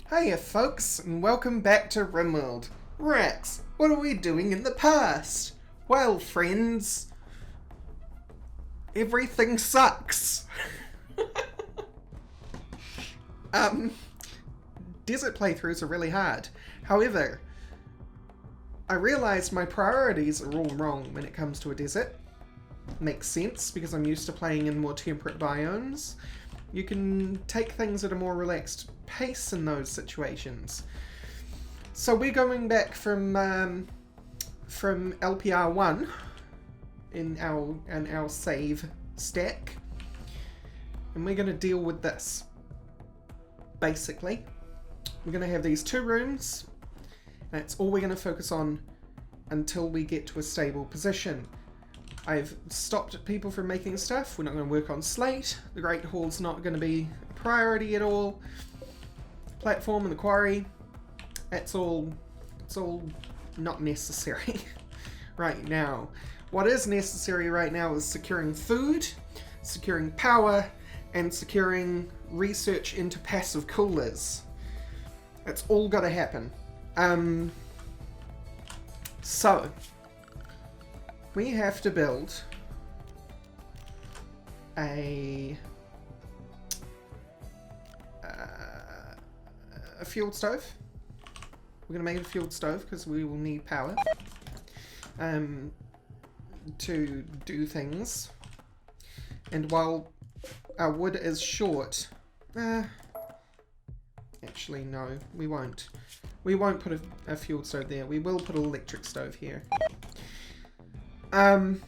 Hiya folks, and welcome back to Rimworld. Rorax, what are we doing in the past? Well, friends, everything sucks. Desert playthroughs are really hard. However, I realized my priorities are all wrong when it comes to a desert. Makes sense, because I'm used to playing in more temperate biomes. You can take things at a more relaxed pace in those situations. So we're going back from LPR1 in our save stack, and we're going to deal with this. Basically, we're going to have these two rooms, and that's all we're going to focus on until we get to a stable position. I've stopped people from making stuff. We're not going to work on slate. The Great Hall's not going to be a priority at all. Platform and the quarry, it's all not necessary right now. What is necessary right now is securing food, securing power, and securing research into passive coolers. It's all got to happen. So we have to build a fuel stove. We're going to make a fuel stove because we will need power to do things. And while our wood is short, actually no, we won't. We won't put a fuel stove there. We will put an electric stove here. Then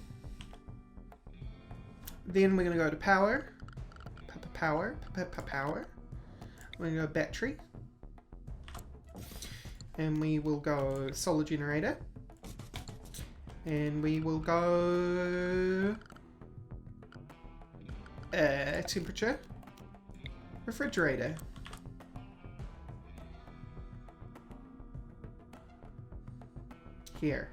we're going to go to power. Power. We're going to go battery. And we will go solar generator. And we will go temperature refrigerator. Here.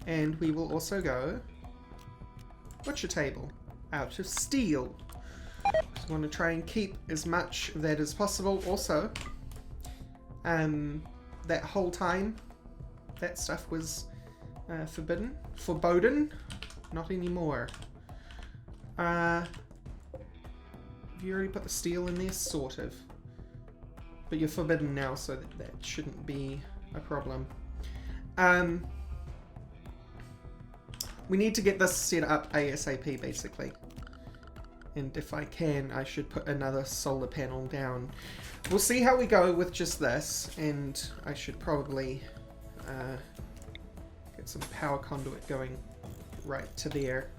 And we will also go butcher table out of steel. So we want to try and keep as much of that as possible. Also, that whole time, that stuff was forbidden, not anymore. Have you already put the steel in there? Sort of. But you're forbidden now, so that shouldn't be a problem. We need to get this set up ASAP, basically. And if I can, I should put another solar panel down. We'll see how we go with just this, and I should probably get some power conduit going right to there.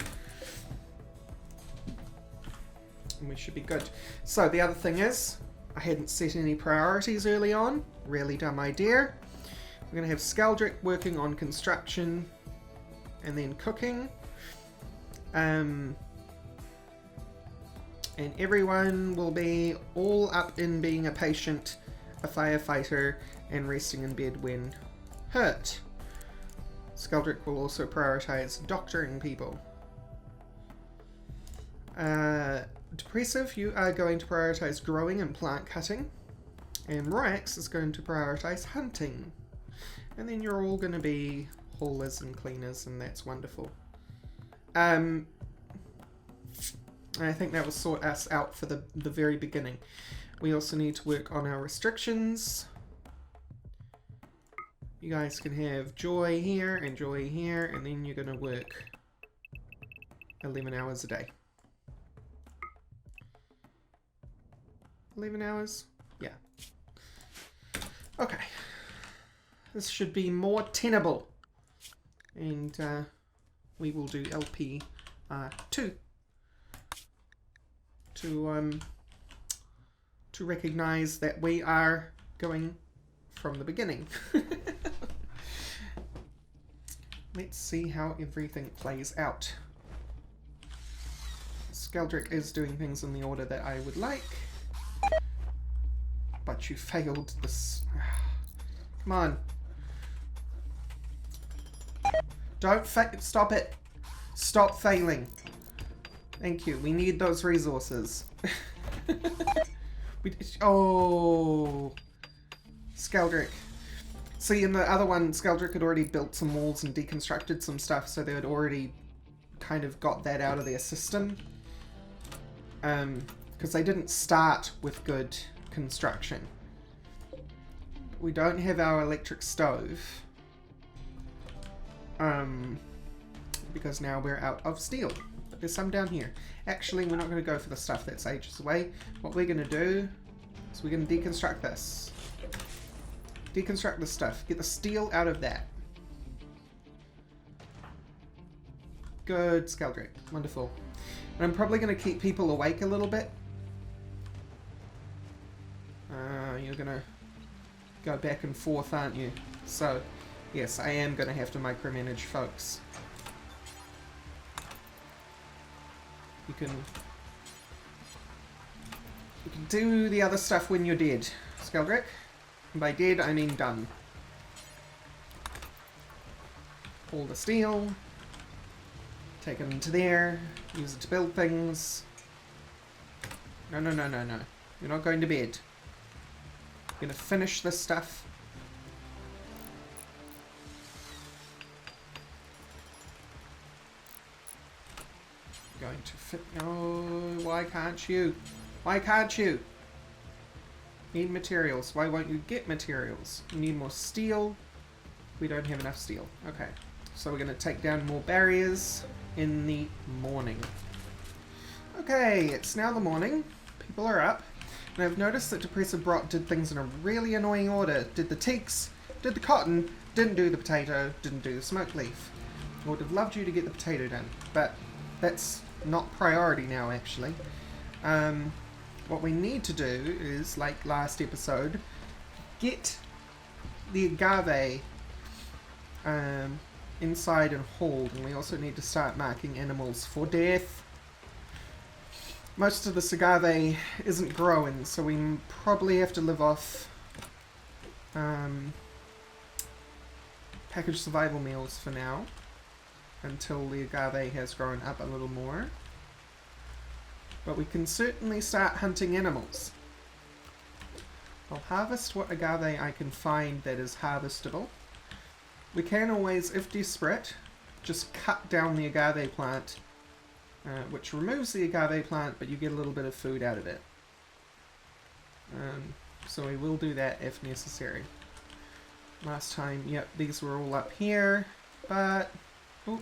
And we should be good. So the other thing is, I hadn't set any priorities early on. Really dumb idea. We're going to have Skaldrick working on construction and then cooking. And everyone will be all up in being a patient, a firefighter, and resting in bed when hurt. Skaldrick will also prioritize doctoring people. Depressive, you are going to prioritize growing and plant cutting. And Rorax is going to prioritize hunting. And then you're all going to be haulers and cleaners, and that's wonderful. I think that will sort us out for the very beginning. We also need to work on our restrictions. You guys can have joy here, and then you're going to work 11 hours a day. 11 hours? Yeah. Okay. This should be more tenable. And we will do LP2 to recognize that we are going from the beginning. Let's see how everything plays out. Skaldrick is doing things in the order that I would like. But you failed this. Come on. Don't stop it. Stop failing. Thank you. We need those resources. Oh, Skeldrick. See, in the other one, Skeldrick had already built some walls and deconstructed some stuff, so they had already kind of got that out of their system. Because they didn't start with good construction. We don't have our electric stove. Because now we're out of steel. But there's some down here. Actually, we're not going to go for the stuff that's ages away. What we're going to do is we're going to deconstruct this. Deconstruct this stuff. Get the steel out of that. Good, Skeldrick. Wonderful. And I'm probably going to keep people awake a little bit. You're going to go back and forth, aren't you? So, yes, I am going to have to micromanage folks. You can do the other stuff when you're dead, Skeldrick. And by dead, I mean done. Pull the steel. Take it into there. Use it to build things. No, no, no, no, no. You're not going to bed. You're going to finish this stuff. Going to fit. Oh, why can't you? Why can't you? Need materials. Why won't you get materials? You need more steel. We don't have enough steel. Okay. So we're going to take down more barriers in the morning. Okay, it's now the morning. People are up. And I've noticed that Depressive Brot did things in a really annoying order. Did the teaks, did the cotton, didn't do the potato, didn't do the smoke leaf. I would have loved you to get the potato done, but that's not priority now, actually. What we need to do is, like last episode, get the agave inside and hauled, and we also need to start marking animals for death. Most of this agave isn't growing, so we probably have to live off packaged survival meals for now, until the agave has grown up a little more. But we can certainly start hunting animals. I'll harvest what agave I can find that is harvestable. We can always, if desperate, just cut down the agave plant, which removes the agave plant, but you get a little bit of food out of it. So we will do that if necessary. Last time, yep, these were all up here, but... Oh,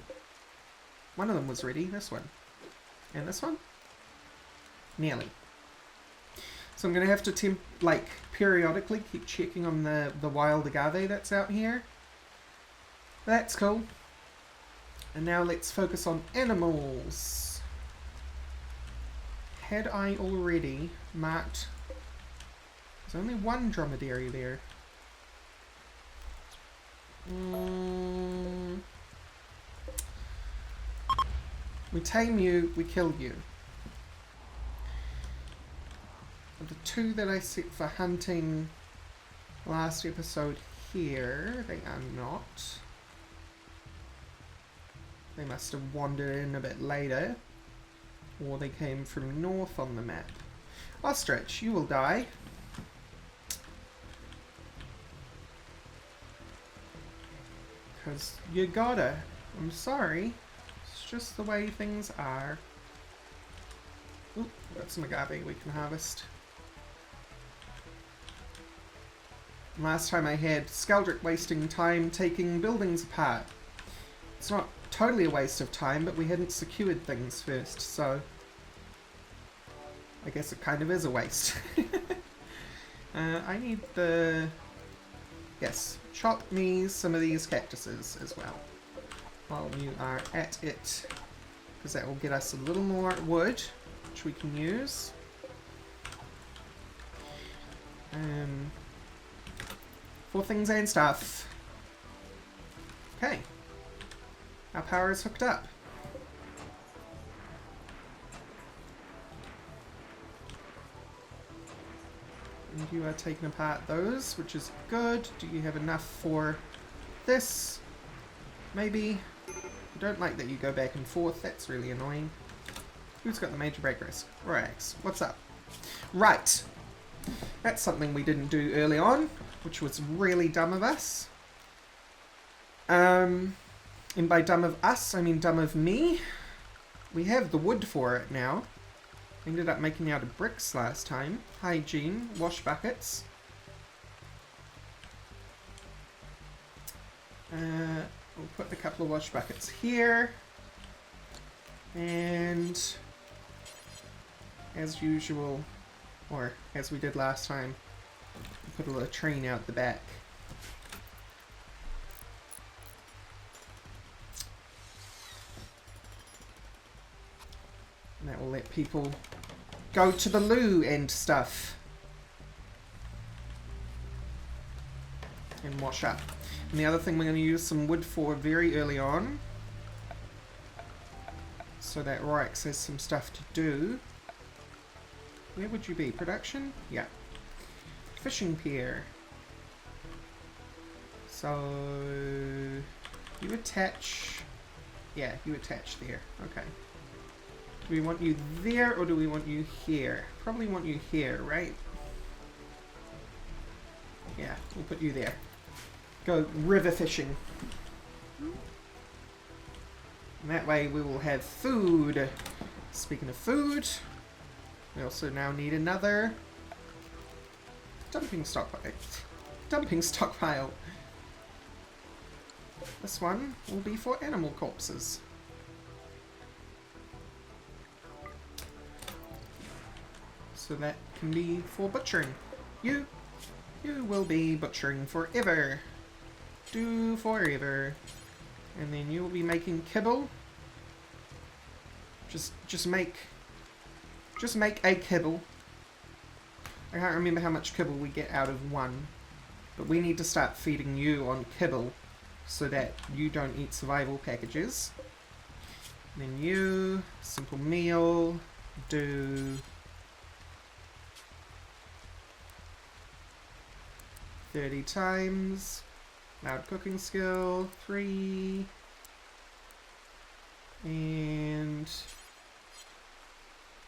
one of them was ready, this one. And this one? Nearly. So I'm going to have to periodically keep checking on the wild agave that's out here. That's cool. And now let's focus on animals. Had I already marked... There's only one dromedary there. We tame you, we kill you. The two that I set for hunting last episode here, they are not. They must have wandered in a bit later. Or they came from north on the map. Ostrich, you will die. Because you gotta. I'm sorry. It's just the way things are. Ooh, we've got some agave we can harvest. Last time I had Skeldrick wasting time taking buildings apart. It's not totally a waste of time, but we hadn't secured things first, so I guess it kind of is a waste. I need the... Yes, chop me some of these cactuses as well, while you are at it, because that will get us a little more wood, which we can use. For things and stuff. Okay. Our power is hooked up. And you are taking apart those, which is good. Do you have enough for this? Maybe. I don't like that you go back and forth. That's really annoying. Who's got the major break risk? Rorax. What's up? Right. That's something we didn't do early on, which was really dumb of us. And by dumb of us, I mean dumb of me. We have the wood for it now. Ended up making out of bricks last time. Hygiene, wash buckets. We'll put a couple of wash buckets here. And as usual, or as we did last time, put a little train out the back. And that will let people go to the loo and stuff. And wash up. And the other thing we're going to use some wood for very early on, so that Rorax has some stuff to do. Where would you be? Production? Yeah. Fishing pier. So you attach. Yeah, you attach there. Okay. Do we want you there or do we want you here? Probably want you here, right? Yeah, we'll put you there. Go river fishing. And that way we will have food. Speaking of food, we also now need another dumping stockpile. This one will be for animal corpses. So that can be for butchering. You will be butchering forever. Do forever. And then you will be making kibble. Just make a kibble. I can't remember how much kibble we get out of one. But we need to start feeding you on kibble so that you don't eat survival packages. And then you, simple meal, do 30 times. Loud cooking skill, 3. And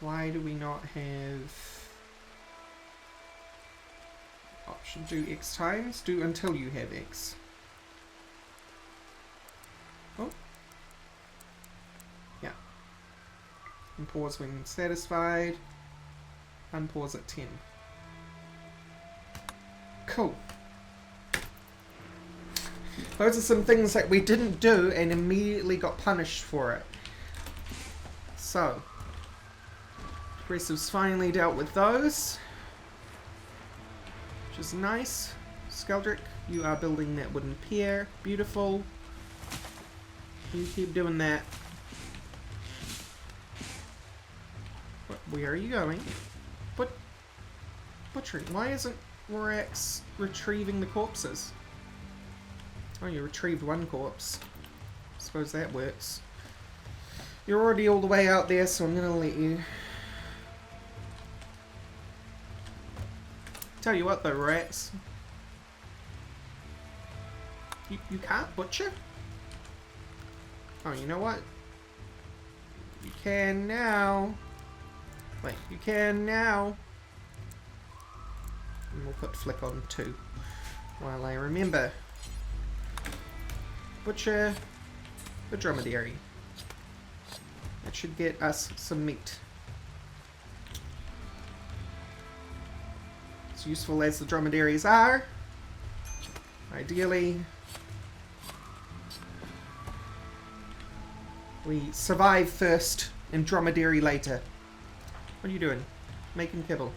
why do we not have option do X times? Do until you have X. Oh. Yeah. And pause when satisfied. Unpause at 10. Cool. Those are some things that we didn't do and immediately got punished for it. So, Aggressive's finally dealt with those, which is nice. Skeldrick, you are building that wooden pier. Beautiful. You keep doing that. Where are you going? Butchering. Why isn't Rorax retrieving the corpses? Oh, you retrieved one corpse. Suppose that works. You're already all the way out there, so I'm gonna let you. Tell you what though, Rorax. You can't butcher? Oh, you know what? You can now. Wait, you can now. And we'll put flick on 2 while I remember. Butcher the dromedary. That should get us some meat. As useful as the dromedaries are, ideally we survive first and dromedary later. What are you doing? Making kibble.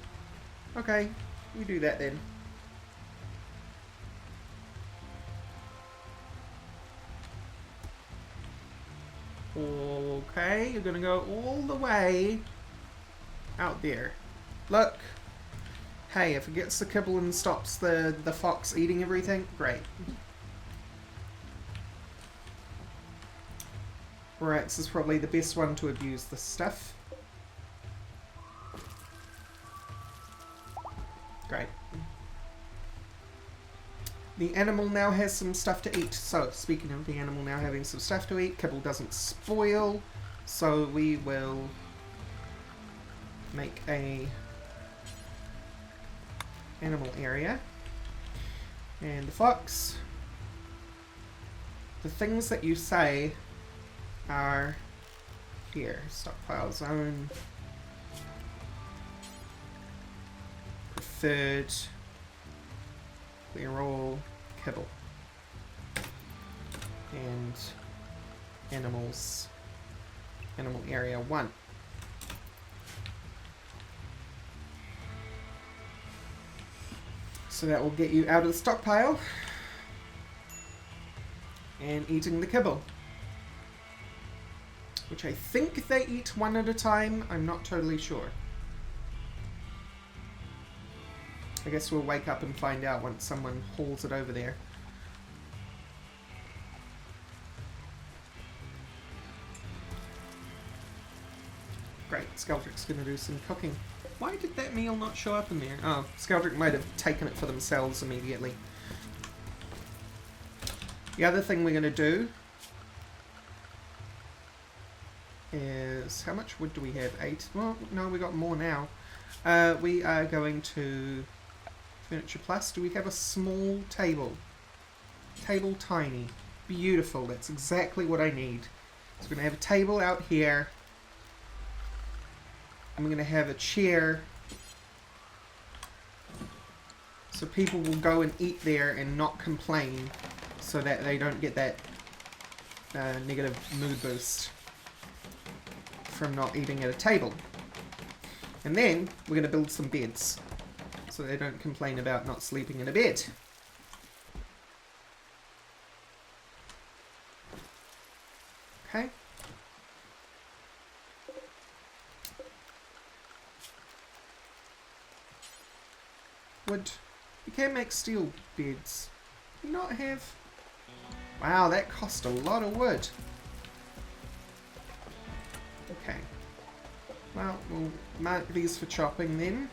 Okay, you do that then. Okay, you're gonna go all the way out there. Look. Hey, if it gets the kibble and stops the fox eating everything, great. Rorax is probably the best one to abuse this stuff. Great. The animal now has some stuff to eat. So, speaking of the animal now having some stuff to eat, kibble doesn't spoil. So we will make a animal area. And the fox. The things that you say are here. Stockpile zone. Preferred. Clear all. Kibble. And animals. Animal area 1. So that will get you out of the stockpile and eating the kibble. Which I think they eat one at a time. I'm not totally sure. I guess we'll wake up and find out once someone hauls it over there. Great, Skeldrick's going to do some cooking. Why did that meal not show up in there? Oh, Skeldrick might have taken it for themselves immediately. The other thing we're going to do is... How much wood do we have? 8? Well, no, we got more now. We are going to... Furniture Plus. Do we have a small table? Table tiny. Beautiful. That's exactly what I need. So we're going to have a table out here. And we're going to have a chair so people will go and eat there and not complain, so that they don't get that negative mood boost from not eating at a table. And then we're going to build some beds so they don't complain about not sleeping in a bed. Okay. Wood. You can make steel beds. Do you not have... Wow, that cost a lot of wood. Okay. Well, we'll mark these for chopping then.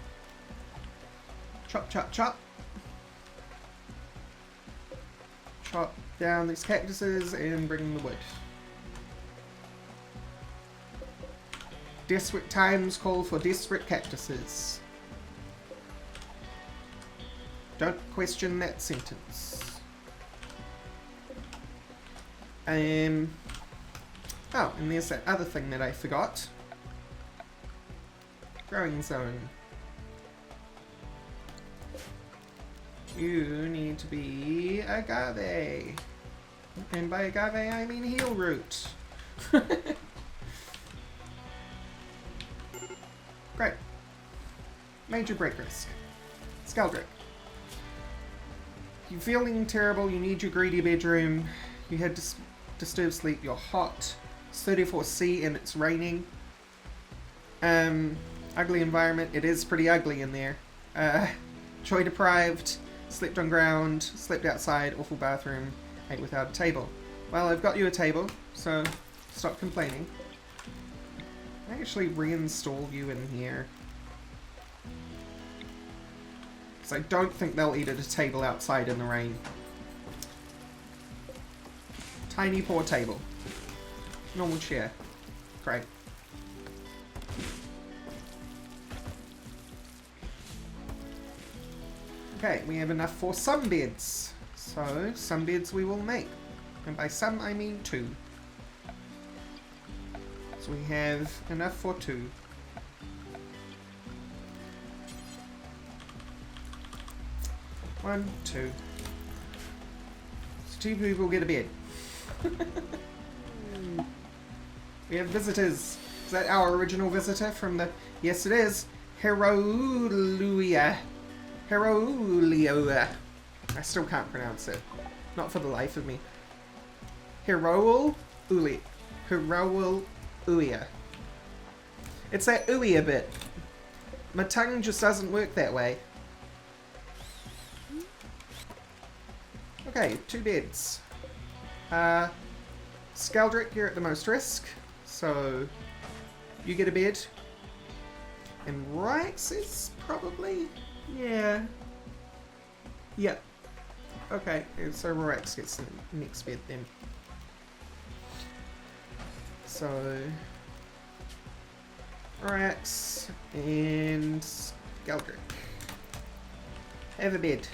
Chop, chop, chop. Chop down these cactuses and bring the wood. Desperate times call for desperate cactuses. Don't question that sentence. Oh, and there's that other thing that I forgot. Growing zone. You need to be agave. And by agave I mean heel root. Great. Major break risk. Skeldrick. You're feeling terrible, you need your greedy bedroom, you had disturbed sleep, you're hot, it's 34°C and it's raining. Ugly environment, it is pretty ugly in there. Joy deprived, slept on ground, slept outside, awful bathroom, ate without a table. Well, I've got you a table, so stop complaining. I actually reinstall you in here. I don't think they'll eat at a table outside in the rain. Tiny poor table. Normal chair. Great. Okay, we have enough for some beds. So, some beds we will make. And by some, I mean 2. So we have enough for 2. One, 2. So 2 people get a bed. We have visitors. Is that our original visitor from the... Yes, it is. Herouluia. Heroulioa. I still can't pronounce it. Not for the life of me. Herouluia. Herouluia. It's that ooia bit. My tongue just doesn't work that way. Okay, 2 beds. Skeldrick, you're at the most risk, so you get a bed. And Rorax is probably... yeah. Yep. Okay, so Rorax gets the next bed then. So... Rorax and Skeldrick. Have a bed.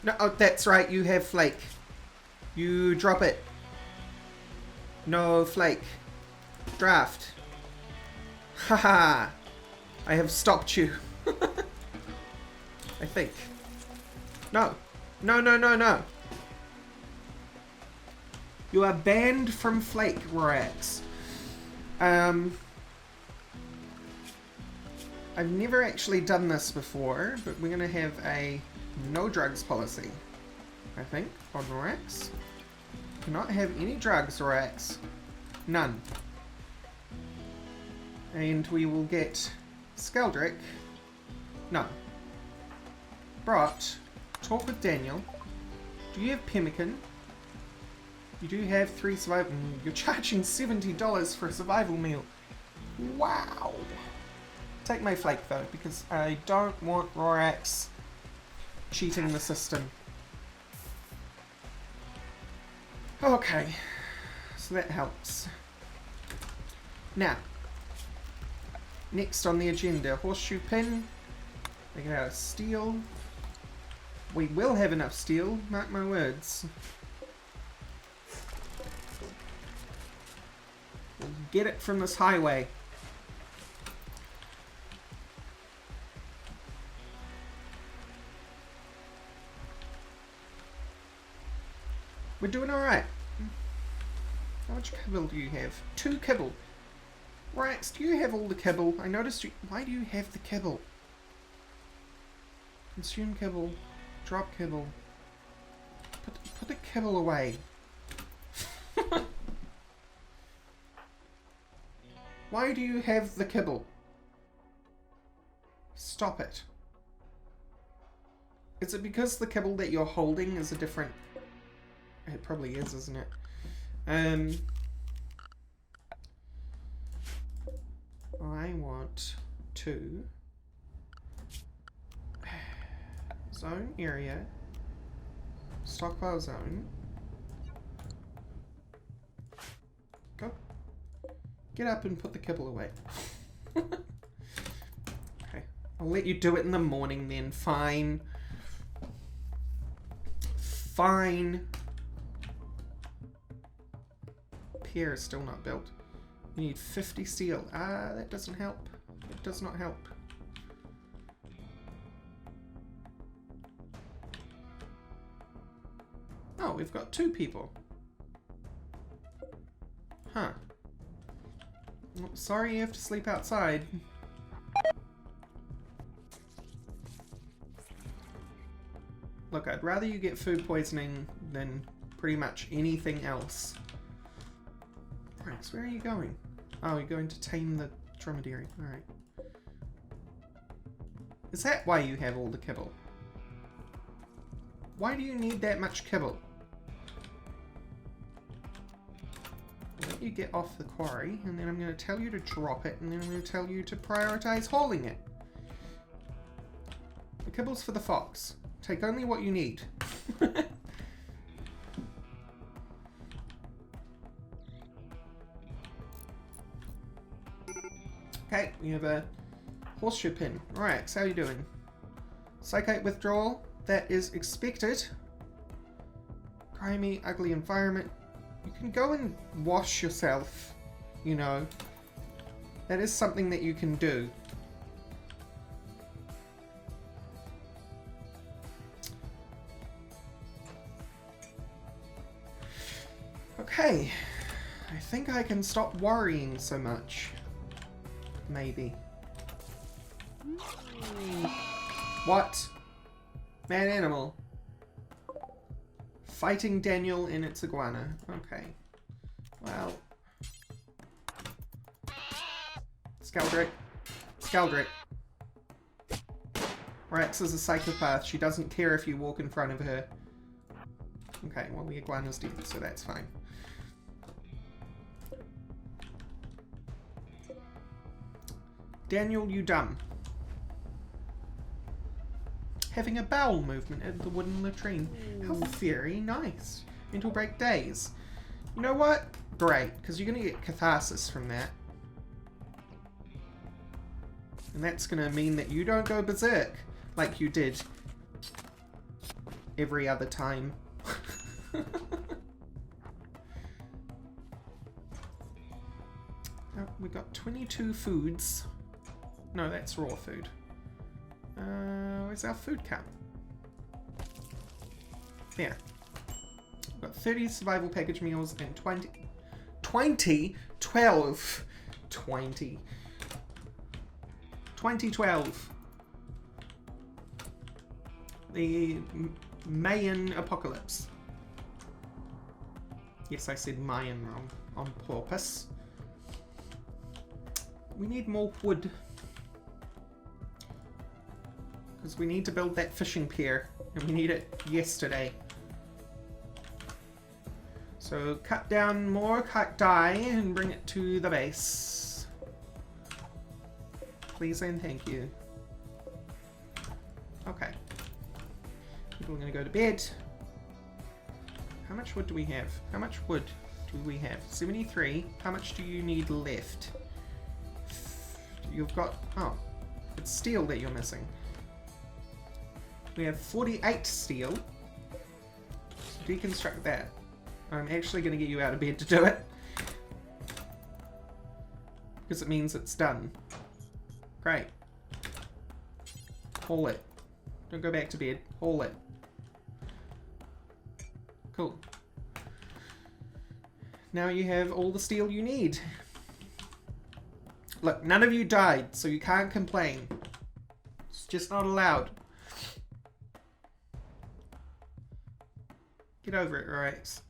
No, oh, that's right, you have flake. You drop it. No flake. Draft. Haha. I have stopped you. I think. No. No, no, no, no. You are banned from flake, Rorax. I've never actually done this before, but we're going to have a no drugs policy, I think, on Rorax. Cannot have any drugs, Rorax. None. And we will get Skeldrick. No. Brot, talk with Daniel. Do you have pemmican? You do have 3 survival... You're charging $70 for a survival meal. Wow. Take my flake though, because I don't want Rorax cheating the system. Okay. So that helps. Now. Next on the agenda, horseshoe pin. Make it out of steel. We will have enough steel, mark my words. We'll get it from this highway. We're doing alright. How much kibble do you have? 2 kibble. Rorax, do you have all the kibble? I noticed you... Why do you have the kibble? Consume kibble. Drop kibble. Put the kibble away. Why do you have the kibble? Stop it. Is it because the kibble that you're holding is a different... It probably is, isn't it? I want to zone area, stockpile zone. Go. Get up and put the kibble away. Okay, I'll let you do it in the morning then. Fine. Fine. Pier is still not built. You need 50 steel. That doesn't help. It does not help. Oh, we've got 2 people. Huh. Well, sorry you have to sleep outside. Look, I'd rather you get food poisoning than pretty much anything else. Right, so where are you going? Oh, you're going to tame the dromedary. Alright. Is that why you have all the kibble? Why do you need that much kibble? I'll let you get off the quarry, and then I'm going to tell you to drop it, and then I'm going to tell you to prioritize hauling it. The kibble's for the fox. Take only what you need. Okay, we have a horseshoe pin. Alright, how are you doing? Psychite withdrawal. That is expected. Grimy, ugly environment. You can go and wash yourself, you know. That is something that you can do. Okay. I think I can stop worrying so much. Maybe. What? Mad animal. Fighting Daniel in its iguana. Okay. Well. Skeldrick. Skeldrick. Rorax is a psychopath. She doesn't care if you walk in front of her. Okay, well the iguana's dead, so that's fine. Daniel, you dumb. Having a bowel movement at the wooden latrine. How very nice. Mental break days. You know what? Great, because you're going to get catharsis from that. And that's going to mean that you don't go berserk like you did every other time. Oh, we got 22 foods. No, that's raw food. Where's our food count? There. We've got 30 survival package meals and 20... 12. 2012. The Mayan apocalypse. Yes, I said Mayan wrong on purpose. We need more wood. Because we need to build that fishing pier. And we need it yesterday. So cut down more cacti and bring it to the base. Please and thank you. Okay. People are going to go to bed. How much wood do we have? How much wood do we have? 73. How much do you need left? You've got... Oh. It's steel that you're missing. We have 48 steel. So deconstruct that. I'm actually going to get you out of bed to do it. Because it means it's done. Great. Haul it. Don't go back to bed. Haul it. Cool. Now you have all the steel you need. Look, none of you died, so you can't complain. It's just not allowed. Get over it, Rorax.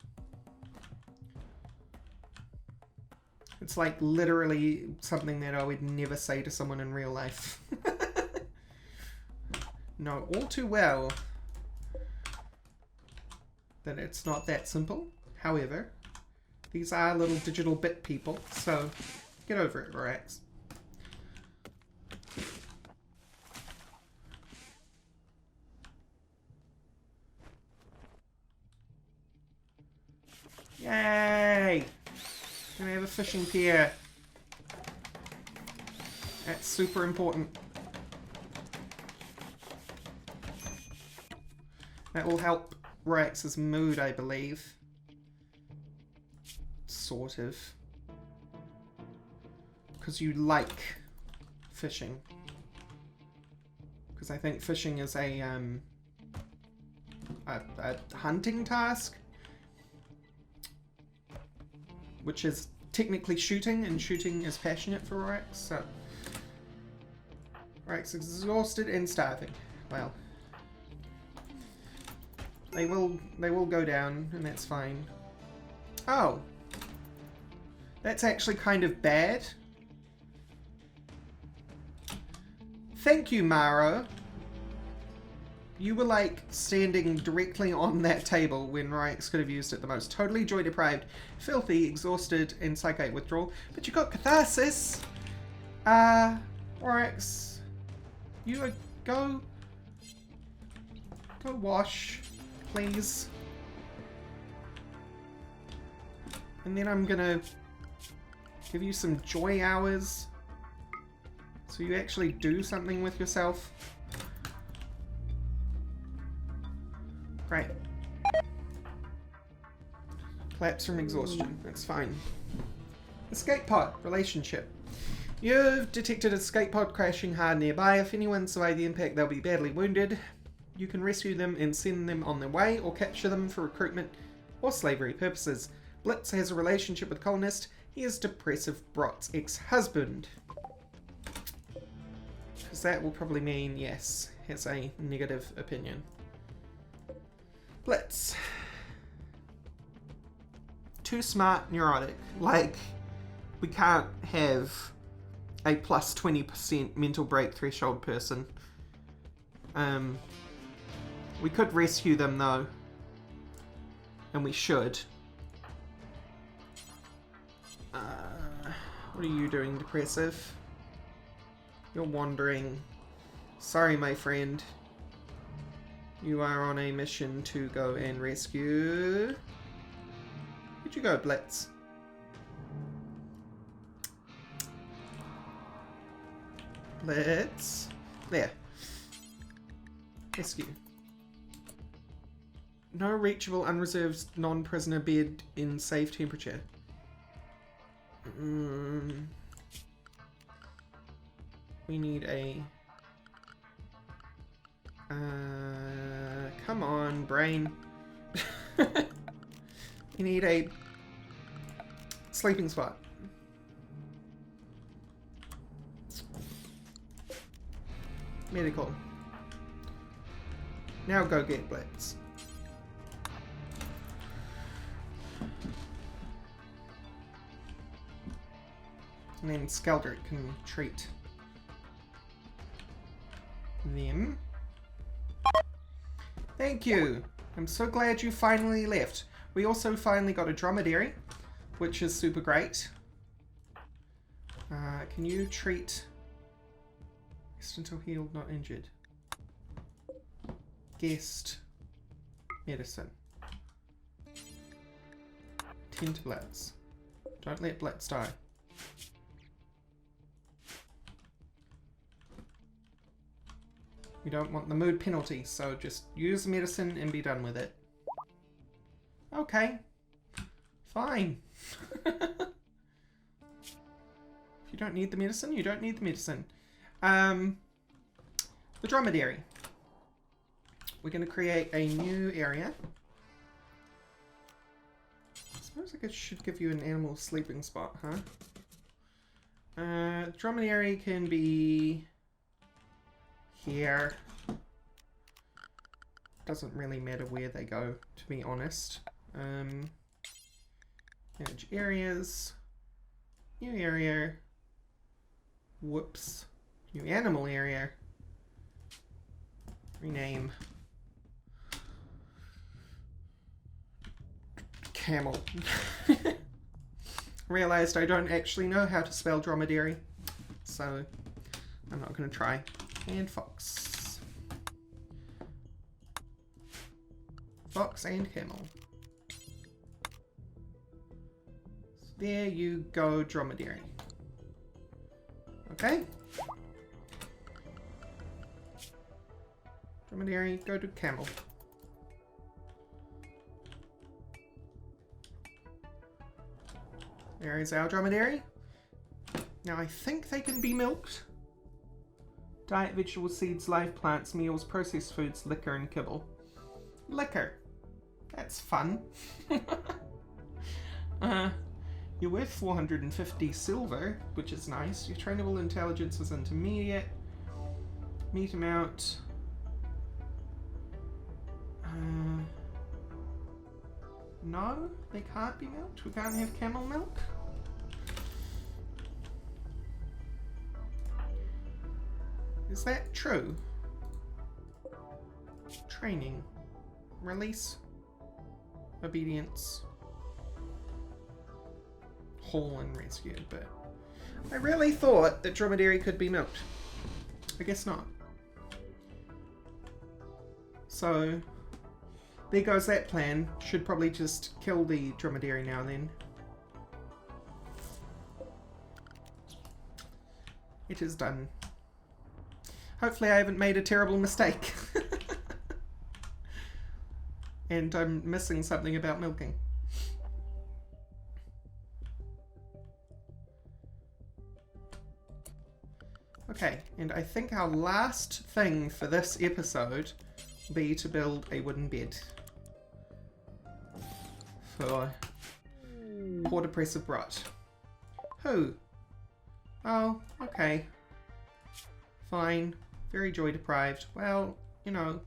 It's like literally something that I would never say to someone in real life. Know all too well that it's not that simple. However, these are little digital bit people, so get over it, Rorax. Yay! Gonna have a fishing pier. That's super important. That will help Rorax's mood, I believe. Sort of. Because you like fishing. Because I think fishing is a hunting task. Which is technically shooting, and shooting is passionate for Rorax, so... Rorax is exhausted and starving. Well... They will go down, and that's fine. Oh! That's actually kind of bad. Thank you, Maro. You were like standing directly on that table when Rorax could have used it the most. Totally joy deprived, filthy, exhausted, and psychic withdrawal. But you got catharsis. Rorax, you go wash, please. And then I'm gonna give you some joy hours, so you actually do something with yourself. Great. Collapse from exhaustion. That's fine. Escape pod. Relationship. You've detected a escape pod crashing hard nearby. If anyone survived the impact, they'll be badly wounded. You can rescue them and send them on their way, or capture them for recruitment or slavery purposes. Blitz has a relationship with Colonist. He is depressive Brot's ex-husband. Because that will probably mean, yes, has a negative opinion. Blitz. Too smart, neurotic. Like, we can't have a plus 20% mental break threshold person. We could rescue them though. And we should. What are you doing, depressive? You're wandering. Sorry, my friend. You are on a mission to go and rescue... Where'd you go, Blitz? Let's... There. Rescue. No reachable, unreserved, non-prisoner bed in safe temperature. We need a... come on, brain. We need a sleeping spot. Medical. Now go get Blitz. And then Skeldrick can treat them. Thank you! I'm so glad you finally left. We also finally got a dromedary, which is super great. Can you treat... Guest until healed, not injured. Guest. Medicine. Tend to Blitz. Don't let Blitz die. We don't want the mood penalty, so just use the medicine and be done with it. Okay. Fine. If you don't need the medicine, you don't need the medicine. The dromedary. We're going to create a new area. I suppose I should give you an animal sleeping spot, huh? Dromedary can be here. Doesn't really matter where they go, to be honest. Manage areas. New area. Whoops. New animal area. Rename. Camel. Realized I don't actually know how to spell dromedary, so I'm not going to try. And fox. Fox and camel. So there you go, dromedary. Okay. Dromedary, go to camel. There is our dromedary. Now I think they can be milked. Diet, vegetables, seeds, live plants, meals, processed foods, liquor, and kibble. Liquor. That's fun. You're worth 450 silver, which is nice. Your trainable intelligence is intermediate. Meat amount. No, they can't be milked. We can't have camel milk. Is that true? Training. Release. Obedience. Haul and rescue, but I really thought that dromedary could be milked. I guess not. So there goes that plan. Should probably just kill the dromedary now and then. It is done. Hopefully I haven't made a terrible mistake. And I'm missing something about milking. Okay, and I think our last thing for this episode will be to build a wooden bed. For poor depressive rot. Who? Oh, okay. Fine. Very joy deprived. Well, you know,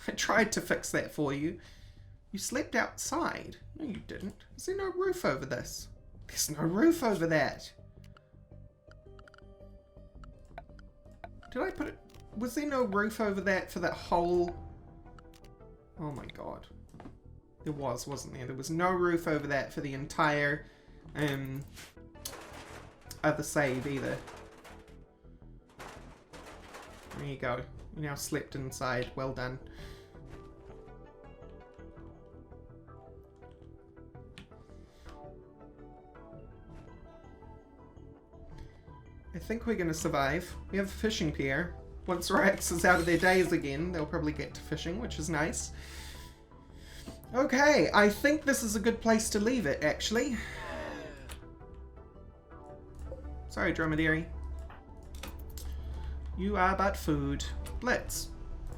I tried to fix that for you. You slept outside. No, you didn't. Is there no roof over this? There's no roof over that. Did I put it... Was there no roof over that for that whole... Oh my god. There was, wasn't there? There was no roof over that for the entire other save either. There you go. You now slept inside. Well done. I think we're going to survive. We have a fishing pier. Once Rorax is out of their days again, they'll probably get to fishing, which is nice. Okay, I think this is a good place to leave it, actually. Sorry, Dromedary. You are but food. Blitz,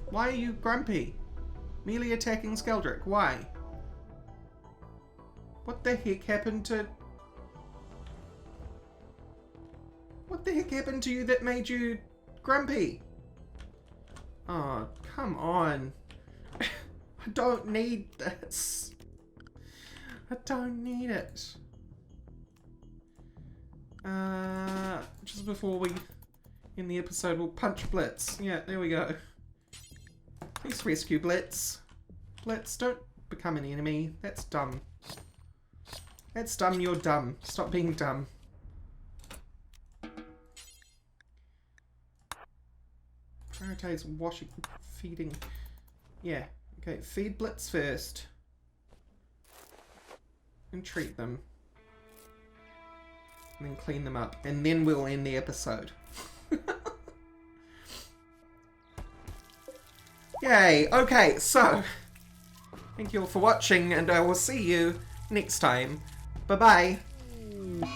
why are you grumpy? Melee attacking Skeldrick, why? What the heck happened to... What the heck happened to you that made you grumpy? Oh, come on. I don't need this. I don't need it. Just before we end the episode, we'll punch Blitz. Yeah, there we go. Please rescue Blitz. Blitz, don't become an enemy. That's dumb. That's dumb, you're dumb. Stop being dumb. Prioritize washing, feeding. Yeah, okay, feed Blitz first. And treat them. And then clean them up. And then we'll end the episode. Yay, okay, so. Thank you all for watching, and I will see you next time. Bye-bye.